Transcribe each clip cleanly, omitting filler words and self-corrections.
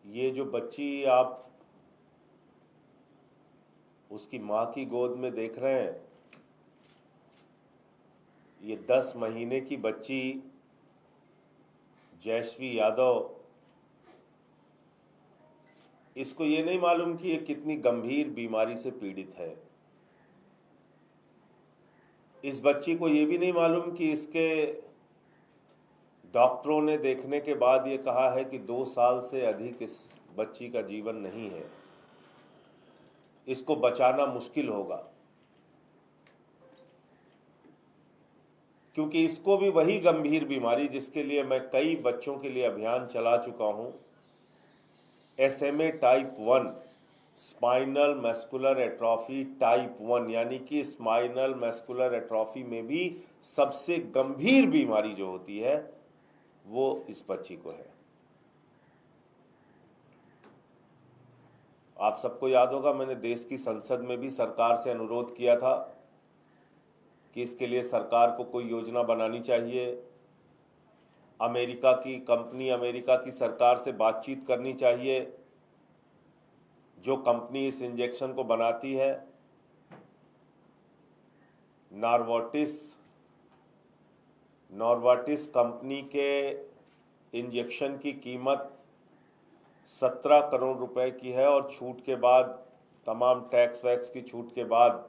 ये जो बच्ची आप उसकी माँ की गोद में देख रहे हैं, ये 10 महीने की बच्ची जयश्री यादव, इसको ये नहीं मालूम कि ये कितनी गंभीर बीमारी से पीड़ित है। इस बच्ची को ये भी नहीं मालूम कि इसके डॉक्टरों ने देखने के बाद ये कहा है कि 2 साल से अधिक इस बच्ची का जीवन नहीं है, इसको बचाना मुश्किल होगा, क्योंकि इसको भी वही गंभीर बीमारी जिसके लिए मैं कई बच्चों के लिए अभियान चला चुका हूं, SMA type 1, spinal muscular atrophy type 1, यानी कि स्पाइनल मस्कुलर एट्रॉफी में भी सबसे गंभीर बीमारी जो होती है वो इस बच्ची को है। आप सबको याद होगा, मैंने देश की संसद में भी सरकार से अनुरोध किया था कि इसके लिए सरकार को कोई योजना बनानी चाहिए, अमेरिका की कंपनी, अमेरिका की सरकार से बातचीत करनी चाहिए। जो कंपनी इस इंजेक्शन को बनाती है, नॉर्वाटिस कंपनी के इंजेक्शन की कीमत 17 करोड़ रुपए की है और छूट के बाद, तमाम टैक्स वैक्स की छूट के बाद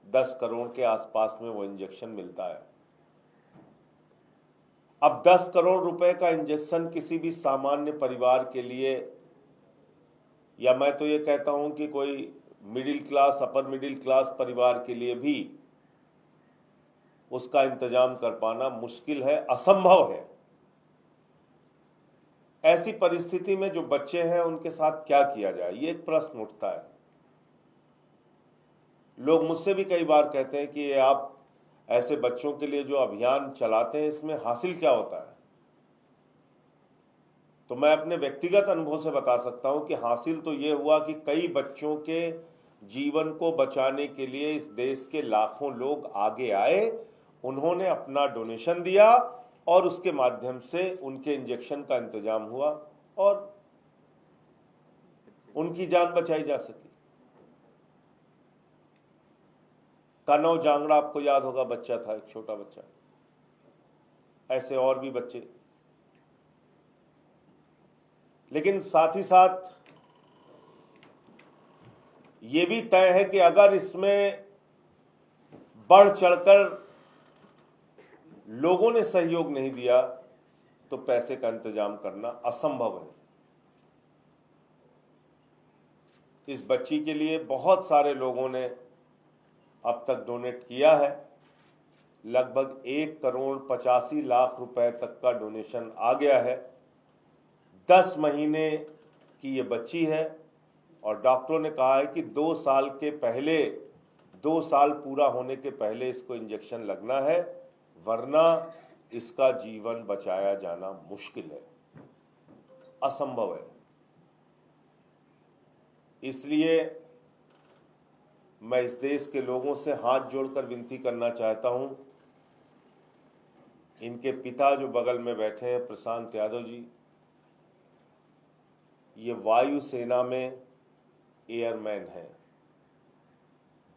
10 करोड़ के आसपास में वो इंजेक्शन मिलता है। अब 10 करोड़ रुपए का इंजेक्शन किसी भी सामान्य परिवार के लिए, या मैं तो ये कहता हूं कि कोई middle class, upper middle class परिवार के लिए भी उसका इंतजाम कर पाना मुश्किल है, असंभव है। ऐसी परिस्थिति में जो बच्चे हैं उनके साथ क्या किया जाए, ये एक प्रश्न उठता है। लोग मुझसे भी कई बार कहते हैं कि आप ऐसे बच्चों के लिए जो अभियान चलाते हैं इसमें हासिल क्या होता है। तो मैं अपने व्यक्तिगत अनुभव से बता सकता हूं कि हासिल तो ये हुआ कि कई बच्चों के जीवन को बचाने के लिए इस देश के लाखों लोग आगे आए, उन्होंने अपना डोनेशन दिया और उसके माध्यम से उनके इंजेक्शन का इंतजाम हुआ और उनकी जान बचाई जा सकी। कनौ जांगड़ा आपको याद होगा, बच्चा था, एक छोटा बच्चा। ऐसे और भी बच्चे। लेकिन साथ ही साथ ये भी तय है कि अगर इसमें बढ़ चढ़कर लोगों ने सहयोग नहीं दिया तो पैसे का इंतजाम करना असंभव है। इस बच्ची के लिए बहुत सारे लोगों ने अब तक डोनेट किया है। लगभग 1,85,00,000 रुपए तक का डोनेशन आ गया है। 10 महीने की ये बच्ची है और डॉक्टरों ने कहा है कि 2 साल के पहले, 2 साल पूरा होने के पहले इसको इंजेक्शन लगना है, वरना इसका जीवन बचाया जाना मुश्किल है, असंभव है। इसलिए मैं इस देश के लोगों से हाथ जोड़कर विनती करना चाहता हूं, इनके पिता जो बगल में बैठे हैं, प्रशांत यादव जी, ये वायुसेना में एयरमैन हैं,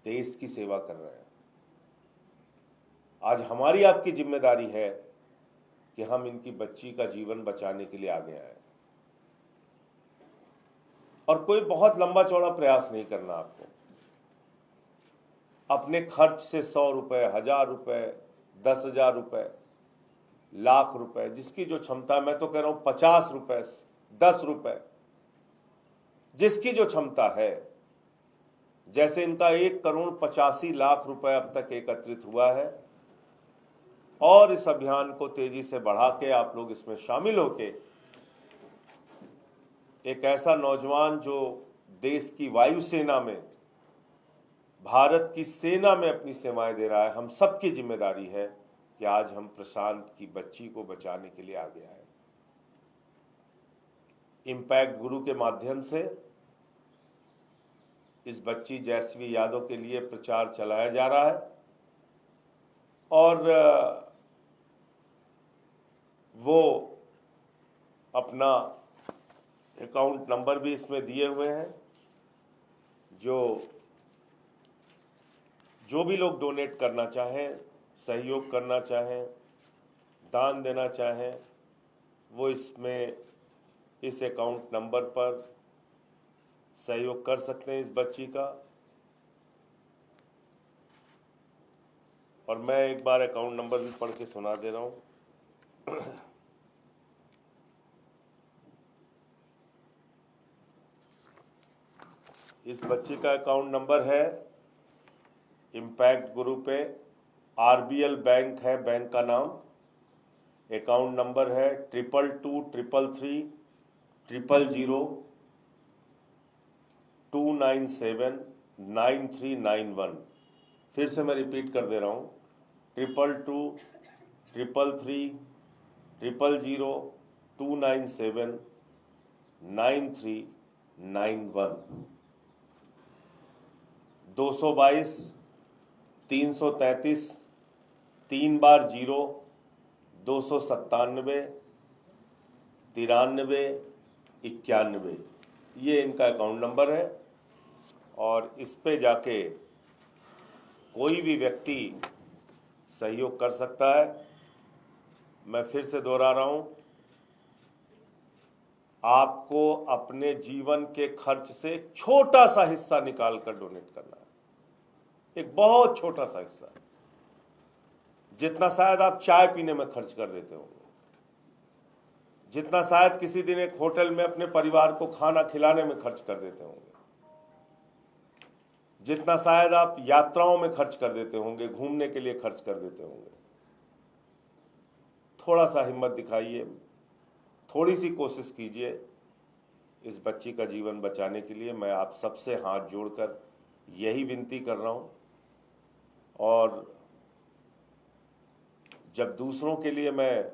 देश की सेवा कर रहे हैं। आज हमारी आपकी जिम्मेदारी है कि हम इनकी बच्ची का जीवन बचाने के लिए आगे आए। और कोई बहुत लंबा चौड़ा प्रयास नहीं करना आपको। अपने खर्च से 100 रुपए, 1000 रुपए, 10,000 रुपए, लाख रुपए, जिसकी जो क्षमता, मैं तो कह रहा हूं 50 रुपए, 10 रुपए, जिसकी जो क्षमता है। जैसे इनका 1,85,00,000 रुपए अब तक एकत्रित हुआ है और इस अभियान को तेजी से बढ़ा के आप लोग इसमें शामिल होके एक ऐसा नौजवान जो देश की वायुसेना में, भारत की सेना में अपनी सेवाएं दे रहा है, हम सबकी जिम्मेदारी है कि आज हम प्रशांत की बच्ची को बचाने के लिए आगे आए। इम्पैक्ट गुरु के माध्यम से इस बच्ची जयश्री यादव के लिए प्रचार चलाया जा रहा है और वो अपना अकाउंट नंबर भी इसमें दिए हुए हैं। जो भी लोग डोनेट करना चाहें, सहयोग करना चाहें, दान देना चाहें, वो इसमें इस अकाउंट नंबर पर सहयोग कर सकते हैं इस बच्ची का। और मैं एक बार अकाउंट नंबर भी पढ़ के सुना दे रहा हूँ। इस बच्ची का अकाउंट नंबर है, इम्पैक्ट ग्रुप है, RBL बैंक है बैंक का नाम। अकाउंट नंबर है 22333302979391। फिर से मैं रिपीट कर दे रहा हूँ, 22333302979391। 222 333 3 बार 0 297 93 91, ये इनका अकाउंट नंबर है। और इस पे जाके कोई भी व्यक्ति सहयोग कर सकता है। मैं फिर से दोहरा रहा हूँ, आपको अपने जीवन के खर्च से छोटा सा हिस्सा निकाल कर डोनेट करना है, एक बहुत छोटा सा हिस्सा, जितना शायद आप चाय पीने में खर्च कर देते होंगे, जितना शायद किसी दिन एक होटल में अपने परिवार को खाना खिलाने में खर्च कर देते होंगे, जितना शायद आप यात्राओं में खर्च कर देते होंगे, घूमने के लिए खर्च कर देते होंगे। थोड़ा सा हिम्मत दिखाइए, थोड़ी सी कोशिश कीजिए इस बच्ची का जीवन बचाने के लिए। मैं आप सबसे हाथ जोड़कर यही विनती कर रहा हूँ। और जब दूसरों के लिए मैं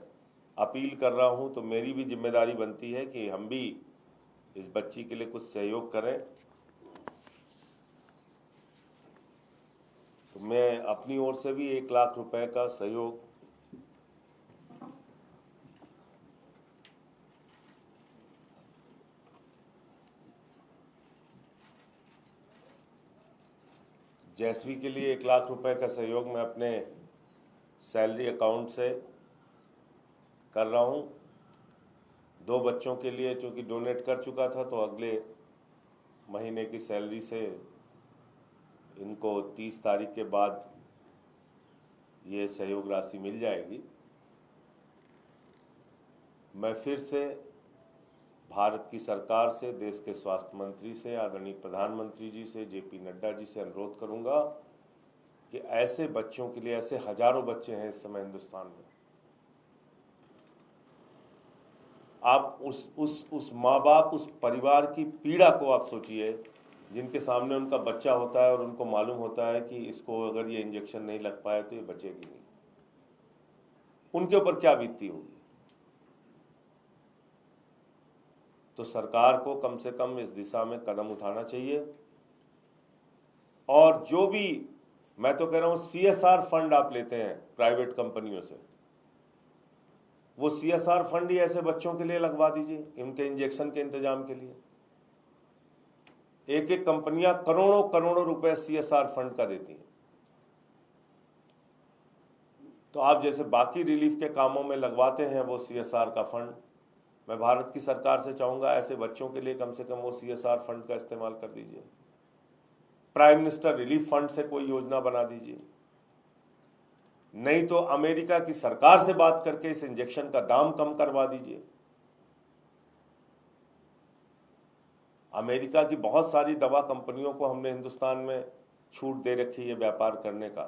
अपील कर रहा हूँ तो मेरी भी जिम्मेदारी बनती है कि हम भी इस बच्ची के लिए कुछ सहयोग करें। तो मैं अपनी ओर से भी 1 लाख रुपए का सहयोग जैसवी के लिए 1 लाख रुपए का सहयोग मैं अपने सैलरी अकाउंट से कर रहा हूँ। 2 बच्चों के लिए चूँकि डोनेट कर चुका था तो अगले महीने की सैलरी से इनको 30 तारीख के बाद ये सहयोग राशि मिल जाएगी। मैं फिर से भारत की सरकार से, देश के स्वास्थ्य मंत्री से, आदरणीय प्रधानमंत्री जी से, JP नड्डा जी से अनुरोध करूंगा कि ऐसे बच्चों के लिए, ऐसे हजारों बच्चे हैं इस समय हिंदुस्तान में, आप उस माँ बाप, उस परिवार की पीड़ा को आप सोचिए, जिनके सामने उनका बच्चा होता है और उनको मालूम होता है कि इसको अगर ये इंजेक्शन नहीं लग पाया तो ये बचेगी नहीं, उनके ऊपर क्या बीतती होगी। तो सरकार को कम से कम इस दिशा में कदम उठाना चाहिए। और जो भी, मैं तो कह रहा हूं, CSR फंड आप लेते हैं प्राइवेट कंपनियों से, वो CSR फंड ही ऐसे बच्चों के लिए लगवा दीजिए, इनके इंजेक्शन के इंतजाम के लिए। एक एक कंपनियां करोड़ों करोड़ों रुपए CSR फंड का देती हैं। तो आप जैसे बाकी रिलीफ के कामों में लगवाते हैं वो CSR का फंड, मैं भारत की सरकार से चाहूंगा ऐसे बच्चों के लिए कम से कम वो CSR फंड का इस्तेमाल कर दीजिए। प्राइम मिनिस्टर रिलीफ फंड से कोई योजना बना दीजिए, नहीं तो अमेरिका की सरकार से बात करके इस इंजेक्शन का दाम कम करवा दीजिए। अमेरिका की बहुत सारी दवा कंपनियों को हमने हिंदुस्तान में छूट दे रखी है व्यापार करने का,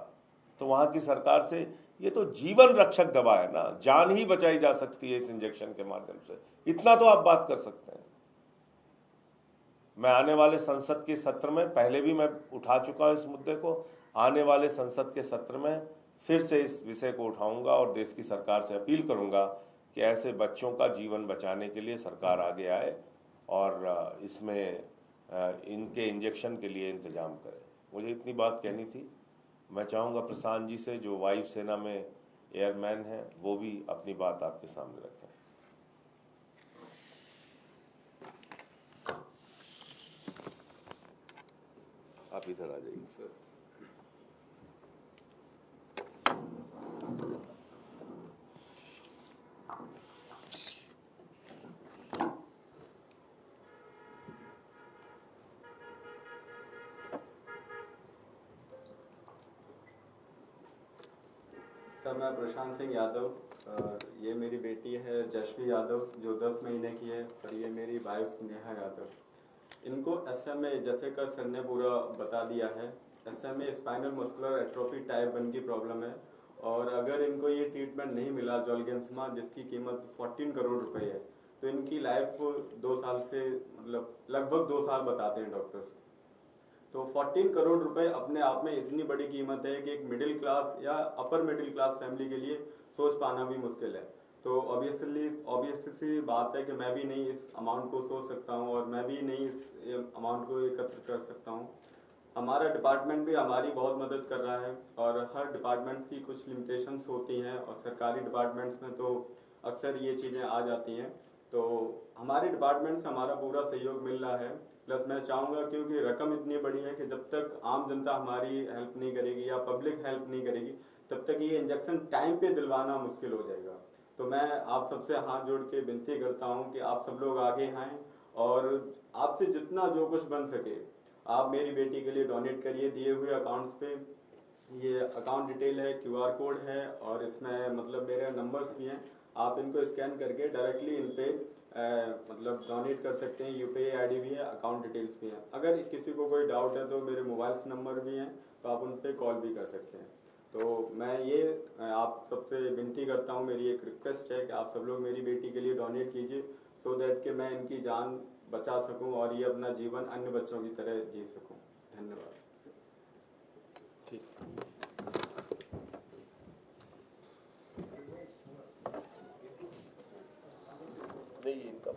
तो वहां की सरकार से, ये तो जीवन रक्षक दवा है ना, जान ही बचाई जा सकती है इस इंजेक्शन के माध्यम से, इतना तो आप बात कर सकते हैं। मैं आने वाले संसद के सत्र में, पहले भी मैं उठा चुका हूं इस मुद्दे को, आने वाले संसद के सत्र में फिर से इस विषय को उठाऊंगा और देश की सरकार से अपील करूंगा कि ऐसे बच्चों का जीवन बचाने के लिए सरकार आगे आए और इसमें इनके इंजेक्शन के लिए इंतजाम करे। मुझे इतनी बात कहनी थी। मैं चाहूँगा प्रशांत जी से, जो वायु सेना में एयरमैन हैं, वो भी अपनी बात आपके सामने रखें। आप इधर आ जाइए सर। सर मैं प्रशांत सिंह यादव, ये मेरी बेटी है जशवी यादव जो 10 महीने की है, और ये मेरी वाइफ नेहा यादव। इनको SMA, जैसे का सर ने पूरा बता दिया है, SMA spinal muscular atrophy type 1 की प्रॉब्लम है। और अगर इनको ये ट्रीटमेंट नहीं मिला जोलगेंसमा, जिसकी कीमत 14 करोड़ रुपए है, तो इनकी लाइफ 2 साल से मतलब लगभग 2 साल बताते हैं डॉक्टर्स। तो 14 करोड़ रुपए अपने आप में इतनी बड़ी कीमत है कि एक मिडिल क्लास या अपर मिडिल क्लास फैमिली के लिए सोच पाना भी मुश्किल है। तो ऑब्वियसली बात है कि मैं भी नहीं इस अमाउंट को सोच सकता हूँ और मैं भी नहीं इस अमाउंट को एकत्र कर सकता हूँ। हमारा डिपार्टमेंट भी हमारी बहुत मदद कर रहा है, और हर डिपार्टमेंट्स की कुछ लिमिटेशंस होती हैं, और सरकारी डिपार्टमेंट्स में तो अक्सर ये चीज़ें आ जाती हैं। तो हमारे डिपार्टमेंट से हमारा पूरा सहयोग मिल रहा है। प्लस मैं चाहूँगा, क्योंकि रकम इतनी बड़ी है कि जब तक आम जनता हमारी हेल्प नहीं करेगी या पब्लिक हेल्प नहीं करेगी, तब तक ये इंजेक्शन टाइम पे दिलवाना मुश्किल हो जाएगा। तो मैं आप सबसे हाथ जोड़ के विनती करता हूँ कि आप सब लोग आगे आएँ, और आपसे जितना जो कुछ बन सके आप मेरी बेटी के लिए डोनेट करिए। दिए हुए अकाउंट्स पे ये अकाउंट डिटेल है, QR कोड है, और इसमें मतलब मेरे नंबर्स भी हैं। आप इनको स्कैन करके डायरेक्टली इन पे मतलब डोनेट कर सकते हैं। UPI ID भी है, अकाउंट डिटेल्स भी हैं। अगर किसी को कोई डाउट है तो मेरे मोबाइल्स नंबर भी हैं, तो आप उन पे कॉल भी कर सकते हैं। तो मैं ये आप सबसे विनती करता हूँ, मेरी एक रिक्वेस्ट है कि आप सब लोग मेरी बेटी के लिए डोनेट कीजिए, सो दैट कि मैं इनकी जान बचा सकूं और ये अपना जीवन अन्य बच्चों की तरह जी सकूं। धन्यवाद। ठीक, नहीं इनका